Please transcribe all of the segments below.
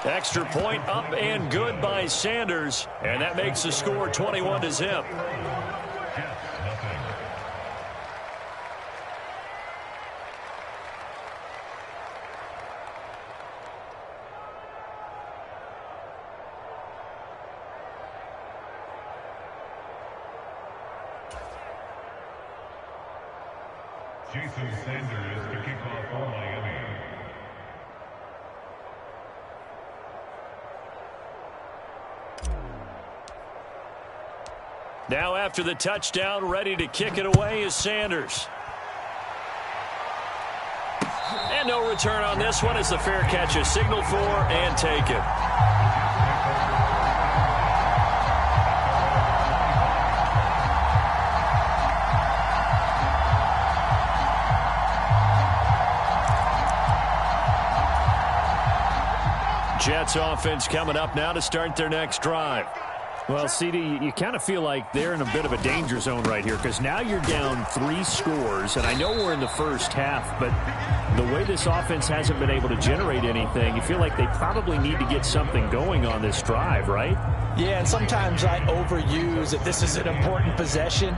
Extra point up and good by Sanders, and that makes the score 21-0. Jason Sanders to kick off for Miami. Now after the touchdown, ready to kick it away is Sanders. And no return on this one as the fair catch is signaled for and taken. Jets offense coming up now to start their next drive. Well, CD, you kind of feel like they're in a bit of a danger zone right here because now you're down 3 scores, and I know we're in the first half, but the way this offense hasn't been able to generate anything, you feel like they probably need to get something going on this drive, right? Yeah, and sometimes I overuse that this is an important possession,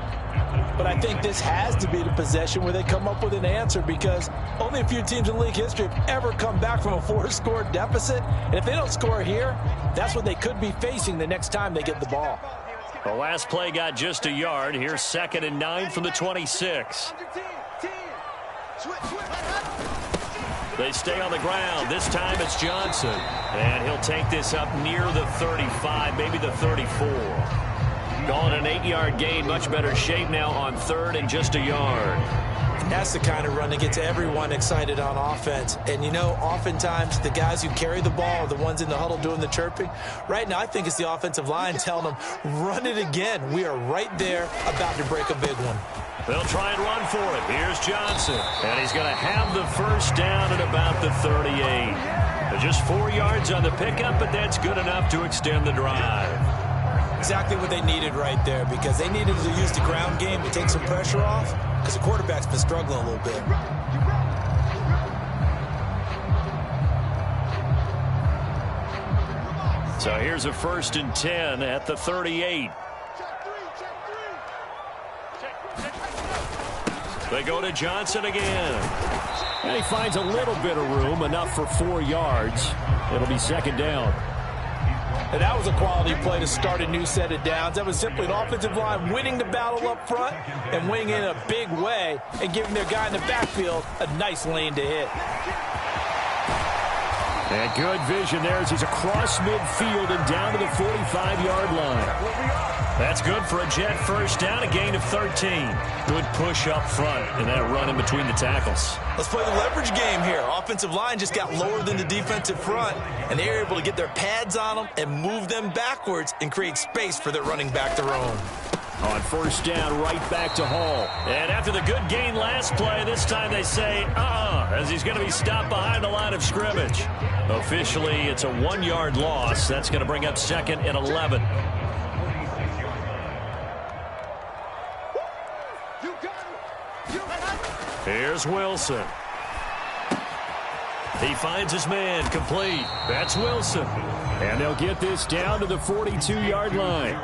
but I think this has to be the possession where they come up with an answer because only a few teams in league history have ever come back from a 4-score deficit, and if they don't score here, that's what they could be facing the next time they get the ball. The last play got just a yard. Here's 2nd and 9 from the 26. They stay on the ground. This time it's Johnson. And he'll take this up near the 35, maybe the 34. Calling an 8-yard gain, much better shape now on 3rd and just a yard. That's the kind of run that gets everyone excited on offense. And, you know, oftentimes the guys who carry the ball are the ones in the huddle doing the chirping. Right now, I think it's the offensive line telling them, run it again. We are right there about to break a big one. They'll try and run for it. Here's Johnson. And he's going to have the first down at about the 38. Just 4 yards on the pickup, but that's good enough to extend the drive. Exactly what they needed right there because they needed to use the ground game to take some pressure off because the quarterback's been struggling a little bit. So here's a 1st and 10 at the 38. They go to Johnson again. And he finds a little bit of room, enough for 4 yards. It'll be 2nd down. And that was a quality play to start a new set of downs. That was simply an offensive line winning the battle up front and winning in a big way and giving their guy in the backfield a nice lane to hit. And good vision there as he's across midfield and down to the 45-yard line. That's good for a Jet first down, a gain of 13. Good push up front and that run in between the tackles. Let's play the leverage game here. Offensive line just got lower than the defensive front, and they were able to get their pads on them and move them backwards and create space for their running back to roam. On 1st down, right back to Hall. And after the good gain last play, this time they say, as he's going to be stopped behind the line of scrimmage. Officially, it's a 1-yard loss. That's going to bring up 2nd and 11. Here's Wilson. He finds his man, complete. That's Wilson. And they'll get this down to the 42-yard line.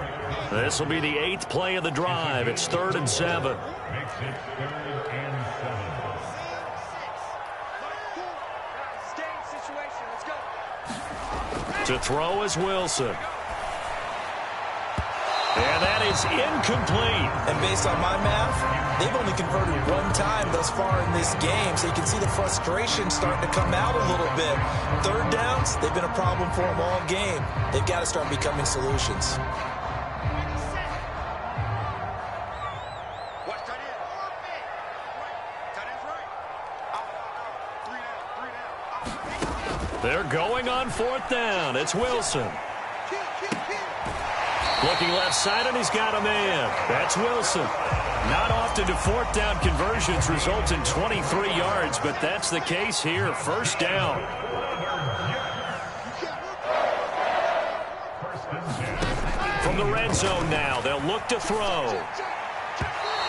This will be the 8th play of the drive. It's 3rd and 7. To throw is Wilson. And that is incomplete. And based on my math, they've only converted 1 time thus far in this game, so you can see the frustration starting to come out a little bit. 3rd downs, they've been a problem for them all game. They've got to start becoming solutions. They're going on 4th down. It's Wilson. Looking left side, and he's got a man. That's Wilson. Not often do 4th down conversions result in 23 yards, but that's the case here. 1st down. From the red zone now, they'll look to throw.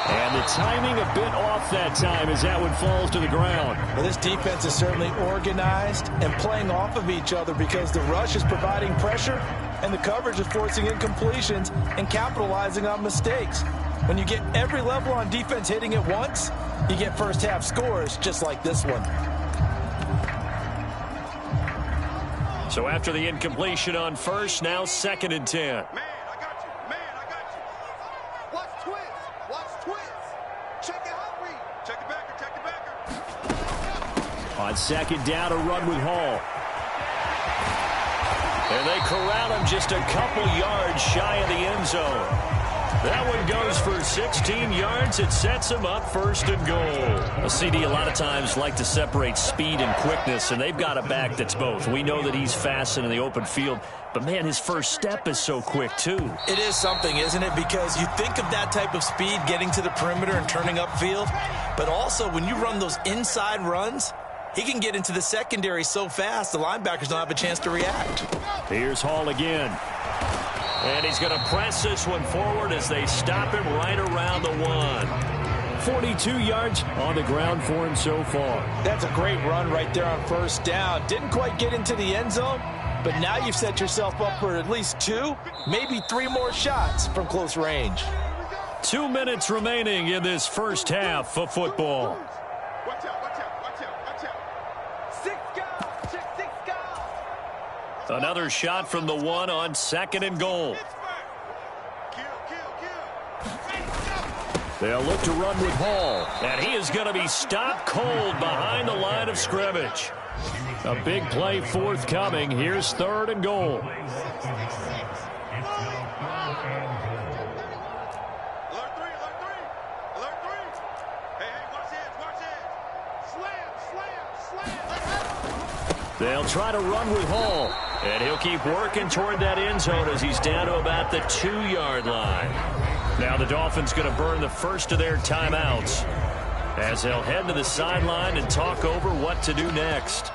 And And the timing a bit off that time as that one falls to the ground. Well, this defense is certainly organized and playing off of each other because the rush is providing pressure and the coverage is forcing incompletions and capitalizing on mistakes. When you get every level on defense hitting at once, you get first half scores just like this one. So after the incompletion on first, now 2nd and 10. Man, I got you. Man, I got you. Watch twist. Watch twist. Check it out, read. Check the backer. Check the backer. On 2nd down, a run with Hall. And they corral him just a couple yards shy of the end zone. That one goes for 16 yards. It sets him up 1st and goal. A CD a lot of times like to separate speed and quickness, and they've got a back that's both. We know that he's fast in the open field, but, man, his first step is so quick, too. It is something, isn't it? Because you think of that type of speed getting to the perimeter and turning upfield, but also when you run those inside runs, he can get into the secondary so fast the linebackers don't have a chance to react. Here's Hall again. And he's going to press this one forward as they stop him right around the 1. 42 yards on the ground for him so far. That's a great run right there on 1st down. Didn't quite get into the end zone, but now you've set yourself up for at least 2, maybe 3 more shots from close range. 2 minutes remaining in this first half of football. Watch out, watch out, watch out, watch out. 6 guys. Check 6 guys. Another shot from the 1 on 2nd and goal. Kill, kill, kill. They'll look to run with Hall, and he is going to be stopped cold behind the line of scrimmage. A big play forthcoming. Here's 3rd and goal. Alert 3, alert 3. Alert 3. Hey, watch this, watch this. Slam, slam, slam. They'll try to run with Hall, and he'll keep working toward that end zone as he's down to about the 2-yard line. Now the Dolphins going to burn the first of their timeouts as they'll head to the sideline and talk over what to do next.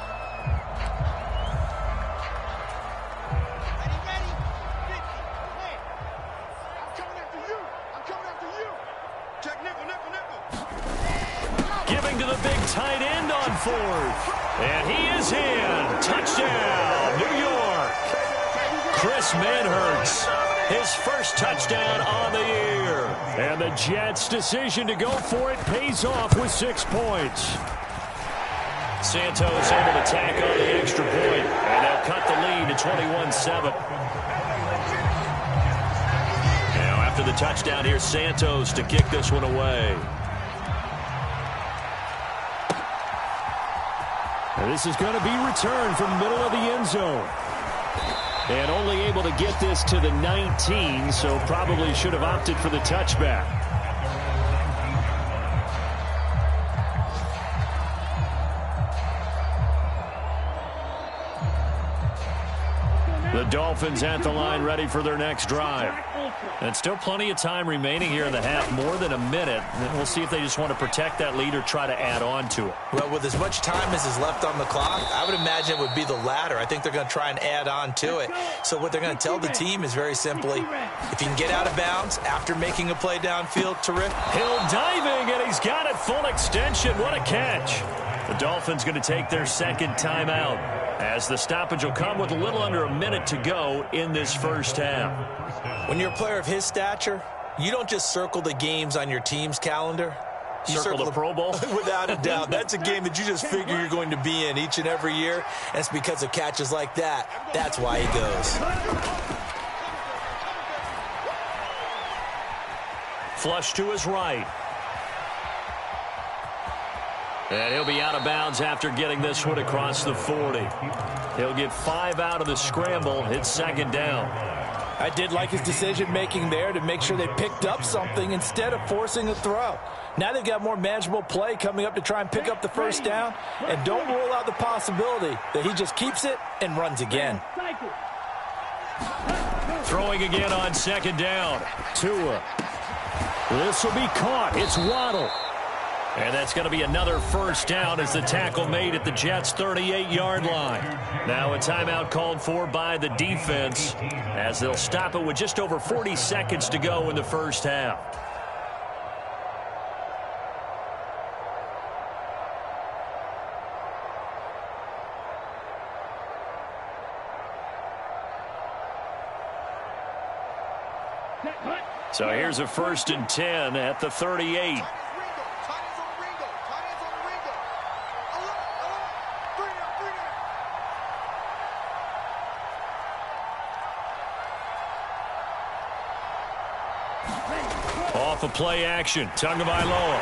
Giving to the big tight end on 4th. And he is in. Touchdown, New York. Chris Manhertz, his first touchdown on the year. And the Jets' decision to go for it pays off with 6 points. Santos able to tack on the extra point, and they'll cut the lead to 21-7. Now after the touchdown, here's Santos to kick this one away. And this is going to be returned from the middle of the end zone. And only able to get this to the 19, so probably should have opted for the touchback. The Dolphins at the line ready for their next drive. And still plenty of time remaining here in the half, more than a minute. And we'll see if they just want to protect that lead or try to add on to it. Well, with as much time as is left on the clock, I would imagine it would be the latter. I think they're going to try and add on to it. So what they're going to tell the team is very simply, if you can get out of bounds after making a play downfield, terrific. Hill diving, and he's got it full extension. What a catch. The Dolphins going to take their 2nd timeout as the stoppage will come with a little under a minute to go in this first half. When you're a player of his stature, you don't just circle the games on your team's calendar. You circle the Pro Bowl? Without a doubt. That's a game that you just figure you're going to be in each and every year. And it's because of catches like that. That's why he goes. Flush to his right. And he'll be out of bounds after getting this one across the 40. He'll get 5 out of the scramble. It's 2nd down. I did like his decision-making there to make sure they picked up something instead of forcing a throw. Now they've got more manageable play coming up to try and pick up the first down. And don't rule out the possibility that he just keeps it and runs again. Throwing again on 2nd down. Tua. This will be caught. It's Waddle. And that's going to be another first down as the tackle made at the Jets' 38-yard line. Now a timeout called for by the defense as they'll stop it with just over 40 seconds to go in the first half. So here's a 1st and 10 at the 38. Off of play action. Tagovailoa.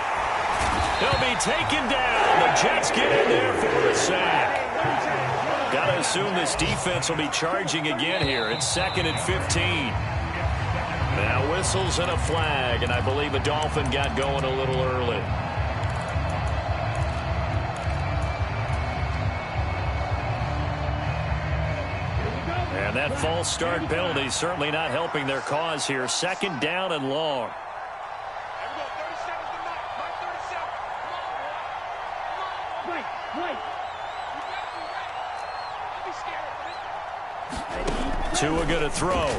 He'll be taken down. The Jets get in there for the sack. Got to assume this defense will be charging again here. It's 2nd and 15. Now whistles and a flag, and I believe a Dolphin got going a little early. And that false start penalty certainly not helping their cause here. 2nd down and long. Tua going to throw.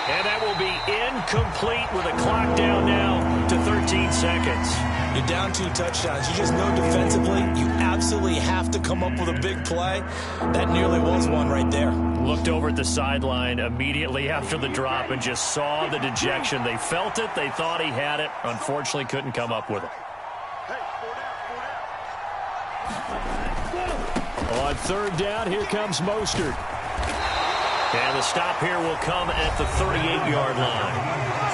And that will be incomplete with a clock down now to 13 seconds. You're down 2 touchdowns. You just know defensively you absolutely have to come up with a big play. That nearly was one right there. Looked over at the sideline immediately after the drop and just saw the dejection. They felt it. They thought he had it. Unfortunately, couldn't come up with it. On 3rd down, here comes Mostert. And the stop here will come at the 38-yard line.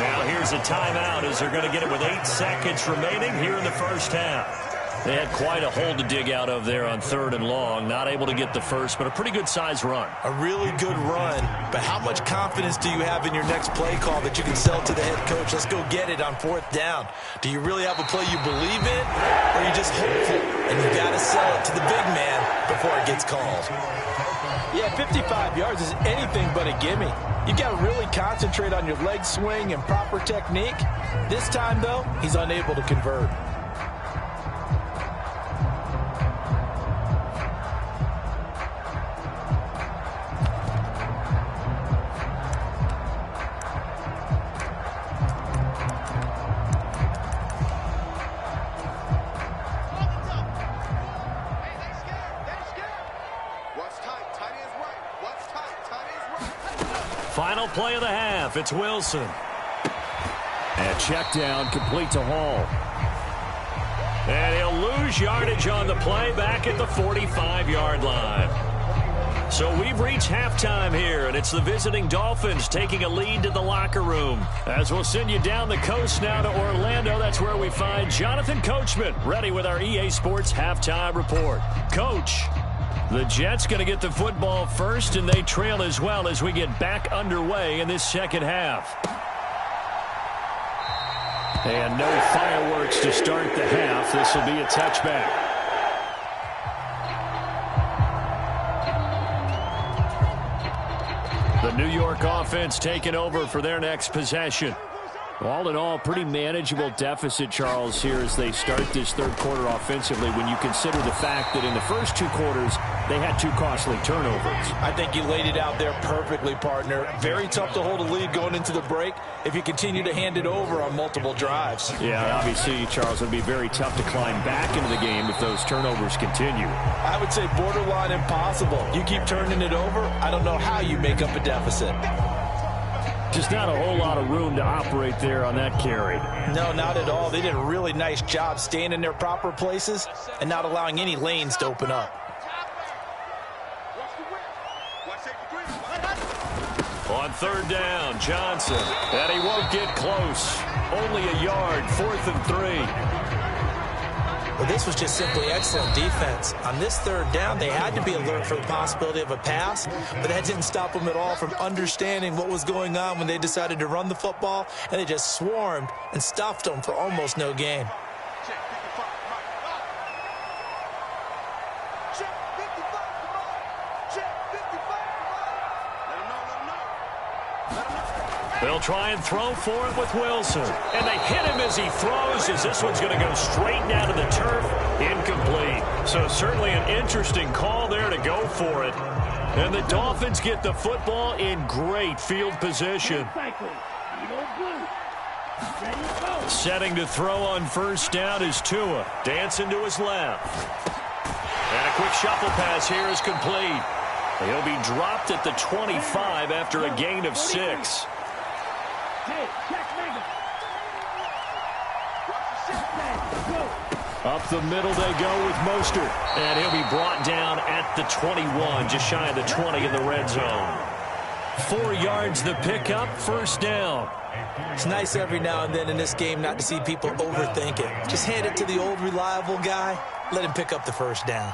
Now here's a timeout as they're going to get it with 8 seconds remaining here in the first half. They had quite a hole to dig out of there on 3rd and long. Not able to get the first, but a pretty good-sized run. A really good run, but how much confidence do you have in your next play call that you can sell to the head coach? Let's go get it on 4th down. Do you really have a play you believe in, or are you just hopeful? And you got to sell it to the big man before it gets called. Yeah, 55 yards is anything but a gimme. You got to really concentrate on your leg swing and proper technique. This time, though, he's unable to convert. Final play of the half. It's Wilson. And check down, complete to Hall. And he'll lose yardage on the play back at the 45-yard line. So we've reached halftime here, and it's the visiting Dolphins taking a lead to the locker room. As we'll send you down the coast now to Orlando, that's where we find Jonathan Coachman ready with our EA Sports halftime report. Coach, the Jets going to get the football first, and they trail as well as we get back underway in this second half. And no fireworks to start the half. This will be a touchback. The New York offense taking over for their next possession. All in all, pretty manageable deficit, Charles, here as they start this 3rd quarter offensively when you consider the fact that in the first 2 quarters, they had 2 costly turnovers. I think you laid it out there perfectly, partner. Very tough to hold a lead going into the break if you continue to hand it over on multiple drives. Yeah, and obviously, Charles, it would be very tough to climb back into the game if those turnovers continue. I would say borderline impossible. You keep turning it over, I don't know how you make up a deficit. Just not a whole lot of room to operate there on that carry. No, not at all. They did a really nice job staying in their proper places and not allowing any lanes to open up. On 3rd down, Johnson. And he won't get close. Only a yard, 4th and 3. Well, this was just simply excellent defense. On this 3rd down, they had to be alert for the possibility of a pass, but that didn't stop them at all from understanding what was going on when they decided to run the football, and they just swarmed and stuffed them for almost no gain. They'll try and throw for it with Wilson. And they hit him as he throws, as this one's going to go straight down to the turf. Incomplete. So certainly an interesting call there to go for it. And the Dolphins get the football in great field position. Setting to throw on 1st down is Tua. Dancing to his left. And a quick shuffle pass here is complete. He'll be dropped at the 25 after a gain of 6. Up the middle they go with Mostert. And he'll be brought down at the 21, just shy of the 20 in the red zone. 4 yards the pickup, first down. It's nice every now and then in this game not to see people overthink it. Just hand it to the old reliable guy. Let him pick up the first down.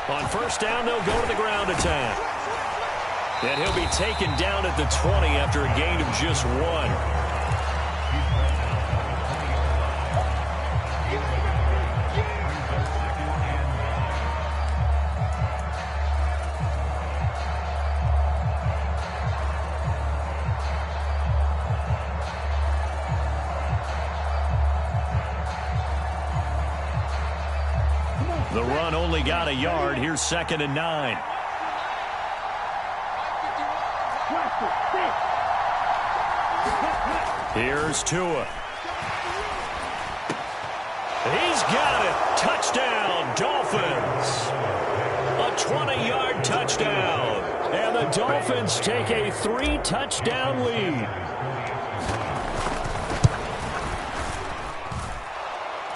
On first down, they'll go to the ground attack. And he'll be taken down at the 20 after a gain of just 1. The run only got a yard. Here's 2nd and 9. Here's Tua. He's got it. Touchdown, Dolphins. A 20-yard touchdown. And the Dolphins take a 3-touchdown lead.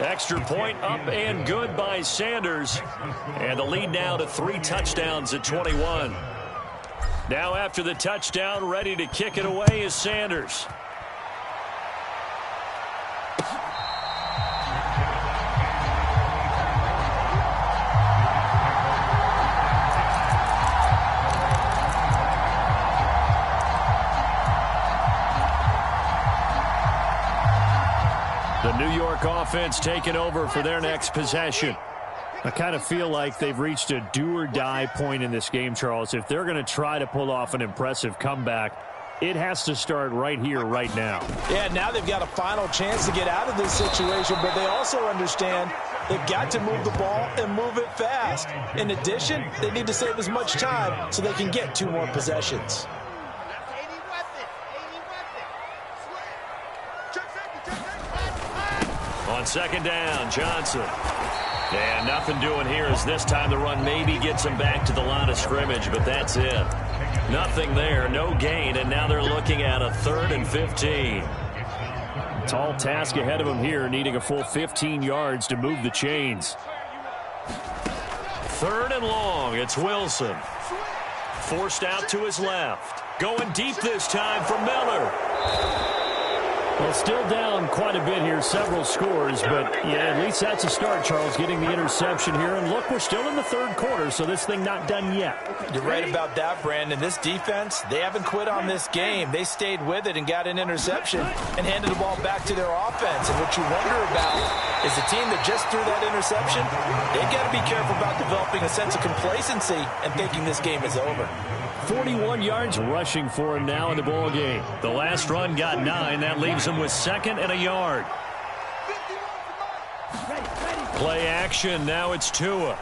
Extra point up and good by Sanders. And the lead now to 3 touchdowns at 21. Now after the touchdown, ready to kick it away is Sanders. The New York offense taking over for their next possession. I kind of feel like they've reached a do-or-die point in this game, Charles. If they're going to try to pull off an impressive comeback, it has to start right here, right now. Yeah, now they've got a final chance to get out of this situation, but they also understand they've got to move the ball and move it fast. In addition, they need to save as much time so they can get 2 more possessions. On 2nd down, Johnson. And nothing doing here as this time the run maybe gets him back to the line of scrimmage, but that's it. Nothing there, no gain, and now they're looking at a 3rd and 15. Tall task ahead of him here, needing a full 15 yards to move the chains. 3rd and long, it's Wilson. Forced out to his left. Going deep this time for Miller. Well, still down quite a bit here, several scores, but yeah, at least that's a start, Charles, getting the interception here. And look, we're still in the 3rd quarter, so this thing not done yet. You're right about that, Brandon. This defense, they haven't quit on this game. They stayed with it and got an interception and handed the ball back to their offense. And what you wonder about is the team that just threw that interception, they've got to be careful about developing a sense of complacency and thinking this game is over. 41 yards rushing for him now in the ball game. The last run got 9. That leaves him with 2nd and a yard. Play action. Now it's Tua.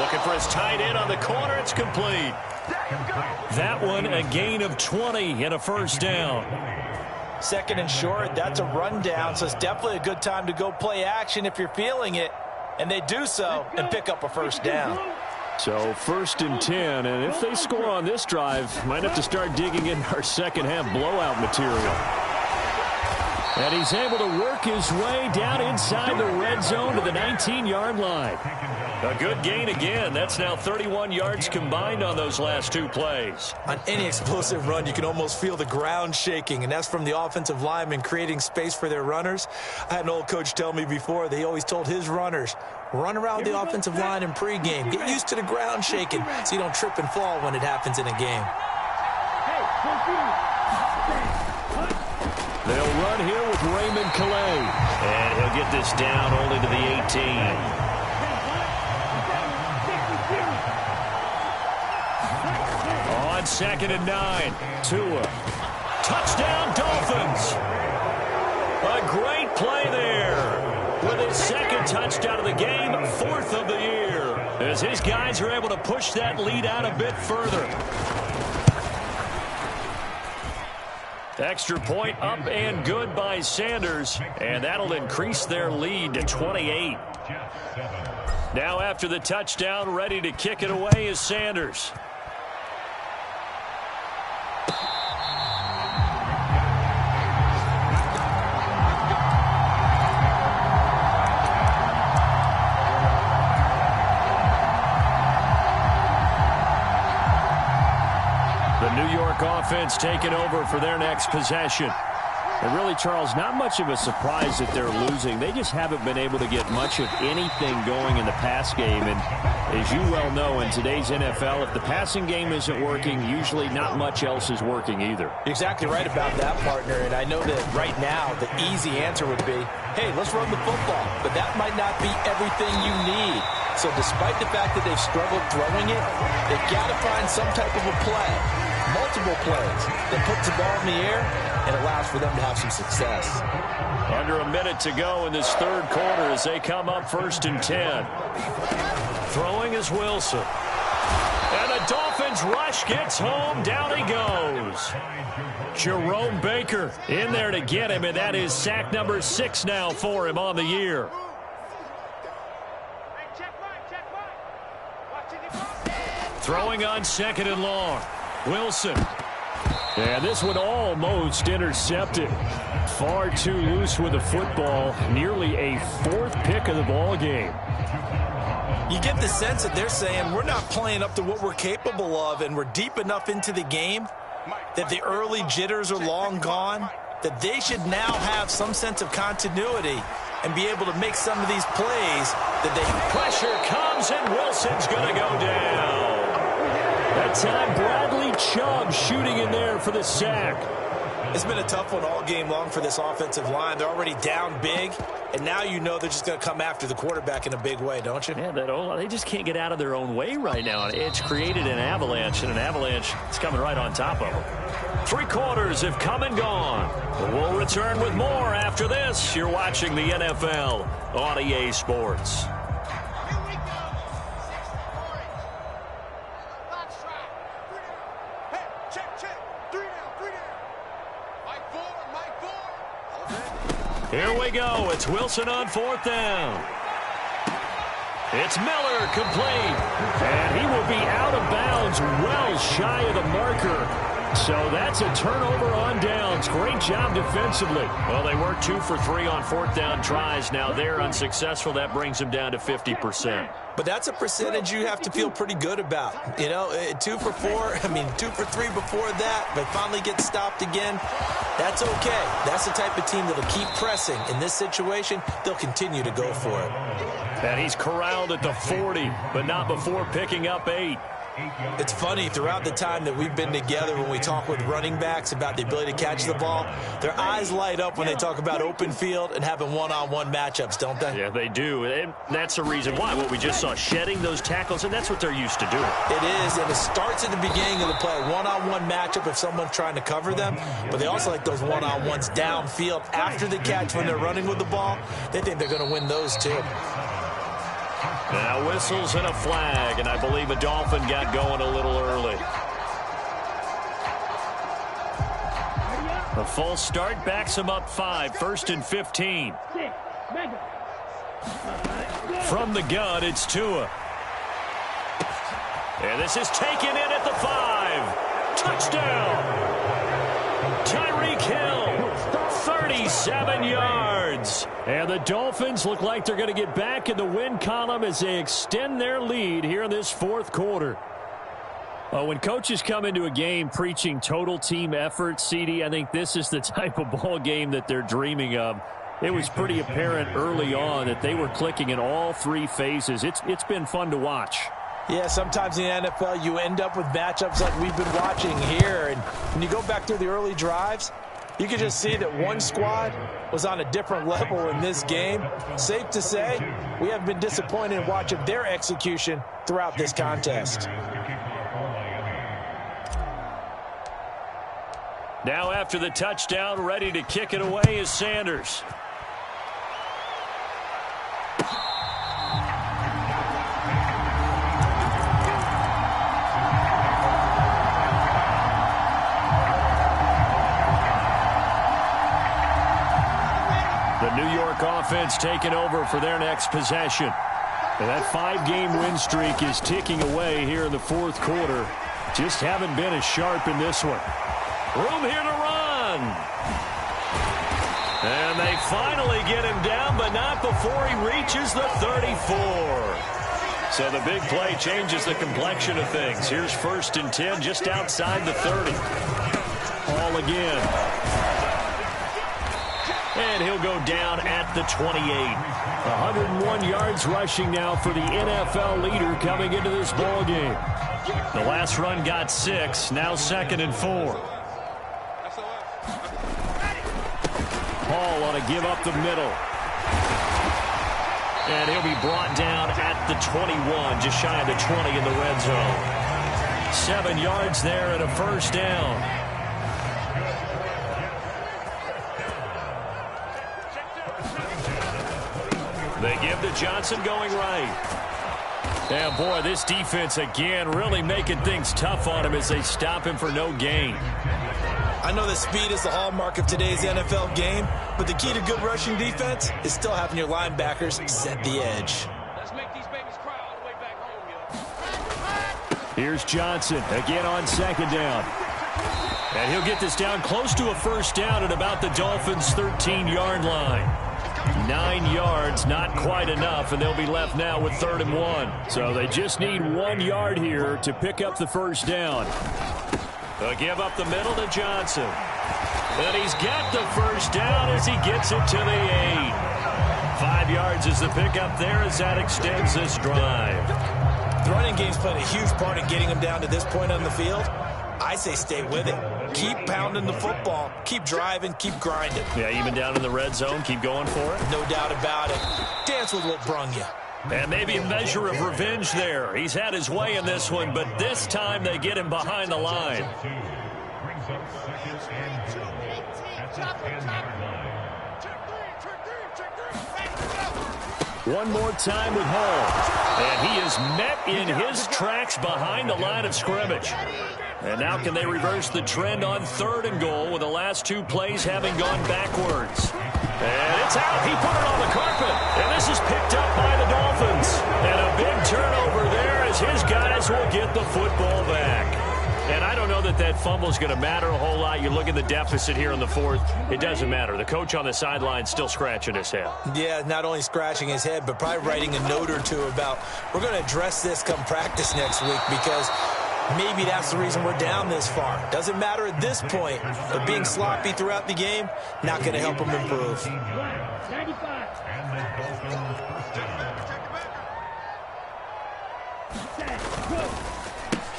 Looking for his tight end on the corner. It's complete. That one a gain of 20 and a first down. 2nd and short. That's a rundown, so it's definitely a good time to go play action if you're feeling it. And they do so and pick up a first down. So 1st and 10, and if they score on this drive, might have to start digging in our second half blowout material. And he's able to work his way down inside the red zone to the 19-yard line. A good gain again. That's now 31 yards combined on those last 2 plays. On any explosive run, you can almost feel the ground shaking, and that's from the offensive linemen creating space for their runners. I had an old coach tell me before, they always told his runners, run around the offensive line in pregame. Get used to the ground shaking so you don't trip and fall when it happens in a game. They'll run here with Raymond Calais. And he'll get this down only to the 18. On 2nd and 9, Tua. Touchdown, Dolphins. A great play there. With his 2nd touchdown of the game, 4th of the year. As his guys are able to push that lead out a bit further. Extra point up and good by Sanders, and that'll increase their lead to 28. Now after the touchdown, ready to kick it away is Sanders. Offense taking over for their next possession. And really, Charles, not much of a surprise that they're losing. They just haven't been able to get much of anything going in the pass game. And as you well know, in today's NFL, if the passing game isn't working, usually not much else is working either. Exactly right about that, partner. And I know that right now the easy answer would be, hey, let's run the football. But that might not be everything you need. So despite the fact that they've struggled throwing it, they've got to find some type of a play. Multiple plays that puts the ball in the air and allows for them to have some success. Under a minute to go in this third quarter as they come up 1st and 10. Throwing is Wilson. And the Dolphins rush gets home. Down he goes. Jerome Baker in there to get him, and that is sack number 6 now for him on the year. Throwing on 2nd and long. Wilson. And this one almost intercepted. Far too loose with the football. Nearly a 4th pick of the ball game. You get the sense that they're saying we're not playing up to what we're capable of, and we're deep enough into the game that the early jitters are long gone, that they should now have some sense of continuity and be able to make some of these plays that they... Pressure comes, and Wilson's going to go down. That time, Bradley Chubb shooting in there for the sack. It's been a tough one all game long for this offensive line. They're already down big, and now you know they're just going to come after the quarterback in a big way, don't you? Yeah, they just can't get out of their own way right now. It's created an avalanche, and an avalanche is coming right on top of them. 3 quarters have come and gone. We'll return with more after this. You're watching the NFL on EA Sports. Here we go. It's Wilson on 4th down. It's Miller complete. And he will be out of bounds well shy of the marker. So that's a turnover on downs. Great job defensively. Well, they were 2 for 3 on 4th down tries. Now they're unsuccessful. That brings them down to 50%. But that's a percentage you have to feel pretty good about. You know, 2 for 4, 2 for 3 before that, but finally get stopped again. That's okay. That's the type of team that'll keep pressing. In this situation, they'll continue to go for it. And he's corralled at the 40, but not before picking up 8. It's funny, throughout the time that we've been together, when we talk with running backs about the ability to catch the ball, their eyes light up when they talk about open field and having one-on-one matchups, don't they? Yeah, they do. And that's the reason why. What we just saw, shedding those tackles, and that's what they're used to doing. It is, and it starts at the beginning of the play. One-on-one matchup if someone's trying to cover them, but they also like those one-on-ones downfield after the catch when they're running with the ball. They think they're going to win those too. Now whistles and a flag, and I believe a Dolphin got going a little early. A false start backs him up 5, 1st and 15. From the gun, it's Tua. And this is taken in at the 5. Touchdown! Tyreek Hill, 37 yards. And the Dolphins look like they're going to get back in the win column as they extend their lead here in this 4th quarter. When coaches come into a game preaching total team effort, CD, I think this is the type of ball game that they're dreaming of. It was pretty apparent early on that they were clicking in all 3 phases. It's been fun to watch. Yeah, sometimes in the NFL you end up with matchups like we've been watching here. And when you go back through the early drives, you can just see that one squad was on a different level in this game. Safe to say, we have been disappointed in watching their execution throughout this contest. Now after the touchdown, ready to kick it away is Sanders. The New York offense taking over for their next possession. And that 5-game win streak is ticking away here in the fourth quarter. Just haven't been as sharp in this one. Room here to run. And they finally get him down, but not before he reaches the 34. So the big play changes the complexion of things. Here's 1st and 10 just outside the 30. Ball again. And he'll go down at the 28. 101 yards rushing now for the NFL leader coming into this ball game. The last run got 6, now 2nd and 4. Hall on a give up the middle. And he'll be brought down at the 21, just shy of the 20 in the red zone. 7 yards there and a 1st down. They give to Johnson going right. And boy, this defense again really making things tough on him as they stop him for no gain. I know that speed is the hallmark of today's NFL game, but the key to good rushing defense is still having your linebackers set the edge. Let's make these babies cry all the way back home, yo. Here's Johnson again on 2nd down. And he'll get this down close to a 1st down at about the Dolphins' 13-yard line. 9 yards, not quite enough, and they'll be left now with 3rd and 1. So they just need 1 yard here to pick up the 1st down. They'll give up the middle to Johnson. And he's got the 1st down as he gets it to the 8. 5 yards is the pickup there as that extends this drive. The running game's played a huge part in getting him down to this point on the field. I say stay with it. Keep pounding the football. Keep driving. Keep grinding. Yeah, even down in the red zone, keep going for it. No doubt about it. Dance with what brung you. And maybe a measure of revenge there. He's had his way in this one, but this time they get him behind the line. Brings up 2nd and 2 at the 10-yard line. One more time with Hall. And he is met in his tracks behind the line of scrimmage. And now can they reverse the trend on 3rd and goal with the last 2 plays having gone backwards. And it's out. He put it on the carpet. And this is picked up by the Dolphins. And a big turnover there as his guys will get the football back. And I don't know that that fumble is going to matter a whole lot. You look at the deficit here in the 4th. It doesn't matter. The coach on the sideline still scratching his head. Yeah, not only scratching his head, but probably writing a note or two about we're going to address this come practice next week because maybe that's the reason we're down this far. Doesn't matter at this point, but being sloppy throughout the game, not going to help him improve.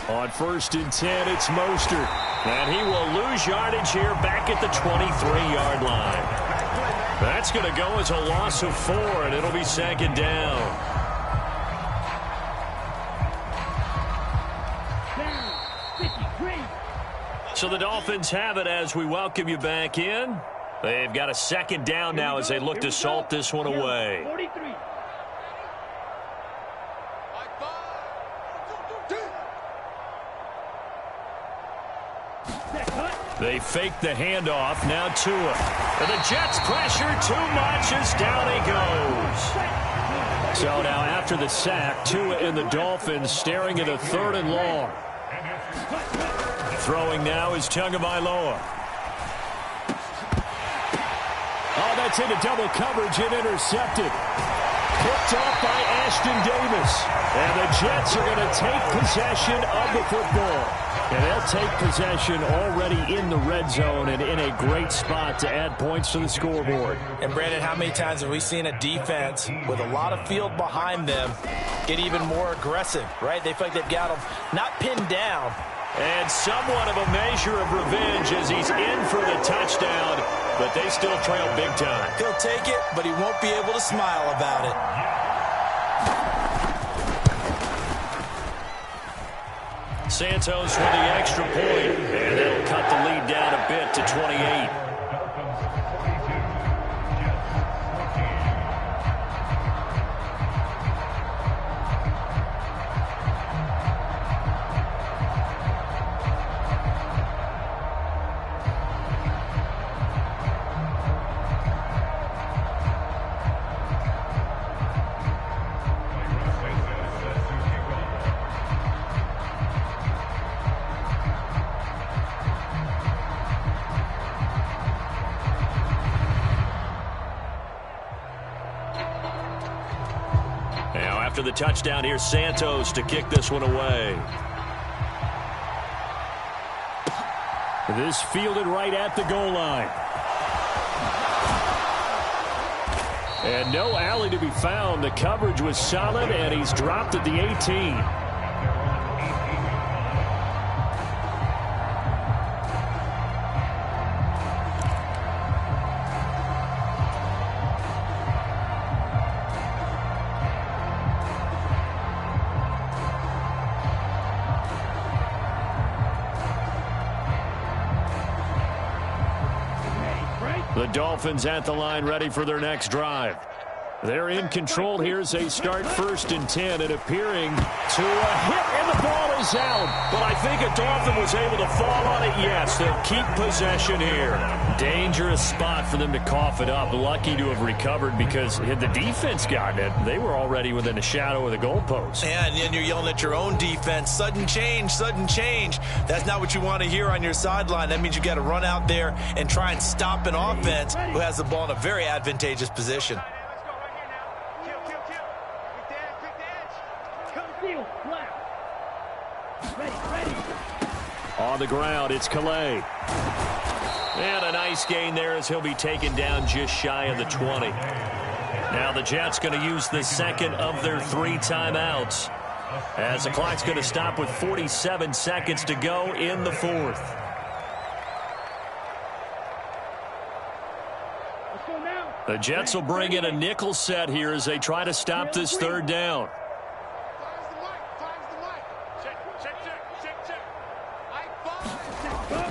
On 1st and 10, it's Mostert. And he will lose yardage here back at the 23-yard line. That's going to go as a loss of 4, and it'll be 2nd down. So the Dolphins have it as we welcome you back in. They've got a 2nd down now as they look to salt this one away. 43. They fake the handoff. Now Tua. And the Jets pressure too much as down he goes. So now after the sack, Tua and the Dolphins staring at a 3rd and long. Throwing now is Tagovailoa. Oh, that's into double coverage and intercepted. Picked off by Ashton Davis. And the Jets are going to take possession of the football. And they'll take possession already in the red zone and in a great spot to add points to the scoreboard. And, Brandon, how many times have we seen a defense with a lot of field behind them get even more aggressive, right? They feel like they've got them not pinned down. And somewhat of a measure of revenge as he's in for the touchdown, but they still trail big time. He'll take it, but he won't be able to smile about it. Santos with the extra point, and that'll cut the lead down a bit to 28. After the touchdown, here's Santos to kick this one away. This fielded right at the goal line. And no alley to be found. The coverage was solid, and he's dropped at the 18. The Dolphins at the line, ready for their next drive. They're in control here as they start 1st and 10, and appearing to a hit, and the ball is out. But I think a Dolphin was able to fall on it. Yes, they'll keep possession here. Dangerous spot for them to cough it up. Lucky to have recovered, because had the defense gotten it, they were already within a shadow of the goalpost. Yeah, and then you're yelling at your own defense. Sudden change, sudden change. That's not what you want to hear on your sideline. That means you got to run out there and try and stop an offense who has the ball in a very advantageous position. On the ground, it's Calais. And a nice gain there as he'll be taken down just shy of the 20. Now the Jets going to use the second of their 3 timeouts, as the clock's going to stop with 47 seconds to go in the 4th. The Jets will bring in a nickel set here as they try to stop this 3rd down.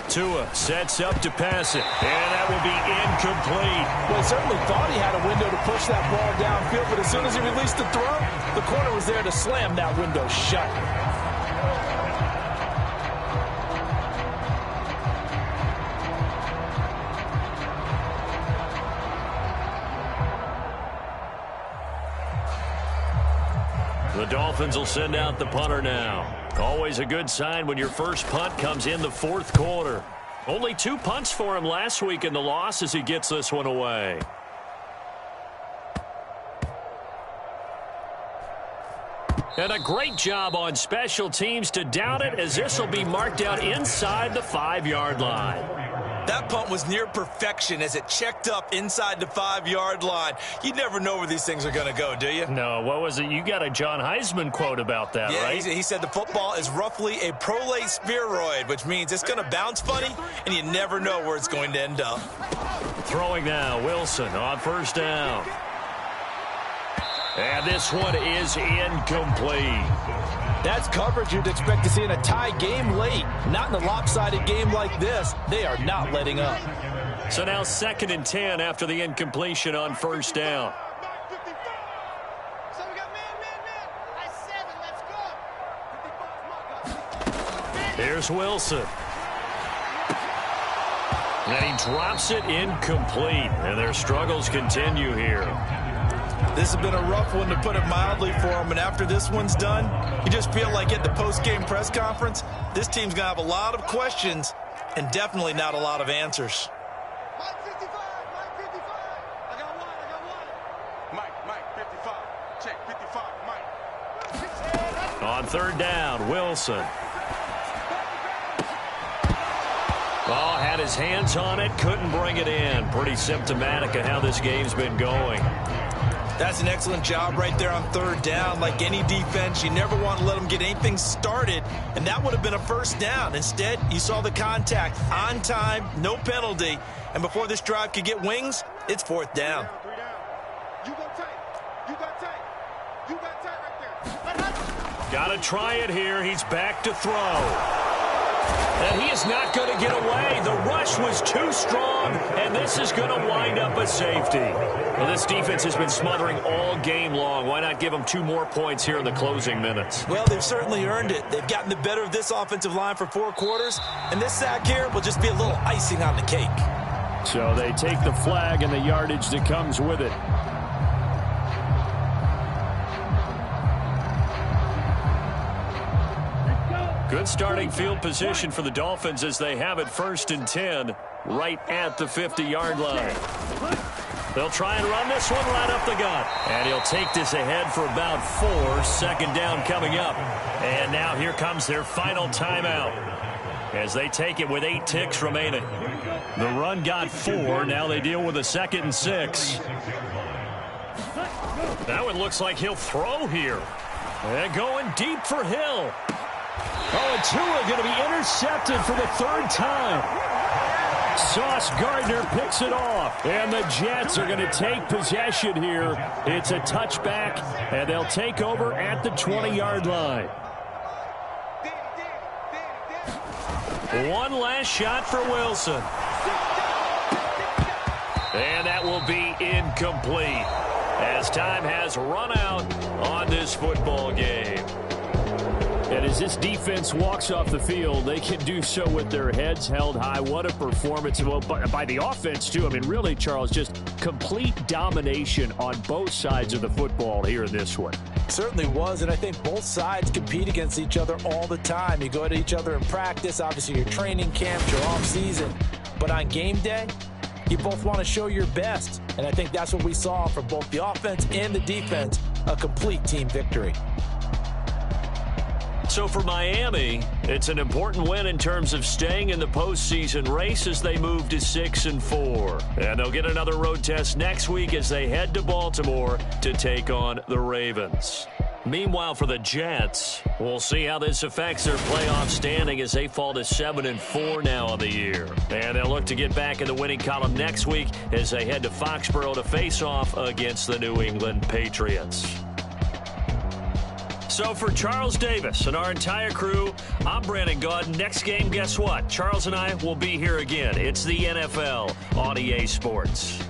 Tua sets up to pass it, and that will be incomplete. Well, he certainly thought he had a window to push that ball downfield, but as soon as he released the throw, the corner was there to slam that window shut. The Dolphins will send out the punter now. Always a good sign when your first punt comes in the 4th quarter. Only 2 punts for him last week in the loss as he gets this one away. And a great job on special teams to down it, as this will be marked out inside the 5-yard line. That punt was near perfection as it checked up inside the 5-yard line. You never know where these things are going to go, do you? No, what was it? You got a John Heisman quote about that, yeah, right? He said the football is roughly a prolate spheroid, which means it's going to bounce funny, and you never know where it's going to end up. Throwing now, Wilson on 1st down. And this one is incomplete. That's coverage you'd expect to see in a tie game late. Not in a lopsided game like this. They are not letting up. So now 2nd and 10 after the incompletion on 1st down. So we got man. Let's go. Here's Wilson. And he drops it incomplete. And their struggles continue here. This has been a rough one, to put it mildly, for them. And after this one's done, you just feel like at the post-game press conference, this team's going to have a lot of questions and definitely not a lot of answers. Mike 55. I got one. Mike 55. Check 55, Mike. On 3rd down, Wilson. Oh, had his hands on it, couldn't bring it in. Pretty symptomatic of how this game's been going. That's an excellent job right there on 3rd down. Like any defense, you never want to let them get anything started, and that would have been a 1st down. Instead, you saw the contact on time, no penalty, and before this drive could get wings, it's 4th down. You got tight. You got tight right there. Got to try it here. He's back to throw. And he is not going to get away. The rush was too strong, and this is going to wind up a safety. Well, this defense has been smothering all game long. Why not give them 2 more points here in the closing minutes? Well, they've certainly earned it. They've gotten the better of this offensive line for 4 quarters, and this sack here will just be a little icing on the cake. So they take the flag and the yardage that comes with it. Good starting field position for the Dolphins as they have it 1st and 10 right at the 50-yard line. They'll try and run this one right up the gut. And he'll take this ahead for about 4. Second down coming up. And now here comes their final timeout as they take it with 8 ticks remaining. The run got 4. Now they deal with a 2nd and 6. That one looks like he'll throw here. And going deep for Hill. Oh, and Tua going to be intercepted for the 3rd time. Sauce Gardner picks it off, and the Jets are going to take possession here. It's a touchback, and they'll take over at the 20-yard line. One last shot for Wilson. And that will be incomplete as time has run out on this football game. And as this defense walks off the field, they can do so with their heads held high. What a performance. Well, by the offense, too. I mean, really, Charles, just complete domination on both sides of the football here in this one. Certainly was, and I think both sides compete against each other all the time. You go at each other in practice, obviously your training camps, your off-season. But on game day, you both want to show your best. And I think that's what we saw from both the offense and the defense, a complete team victory. So for Miami, it's an important win in terms of staying in the postseason race as they move to 6-4. And they'll get another road test next week as they head to Baltimore to take on the Ravens. Meanwhile, for the Jets, we'll see how this affects their playoff standing as they fall to 7-4 now on the year. And they'll look to get back in the winning column next week as they head to Foxborough to face off against the New England Patriots. So for Charles Davis and our entire crew, I'm Brandon Gaud. Next game, guess what? Charles and I will be here again. It's the NFL on EA Sports.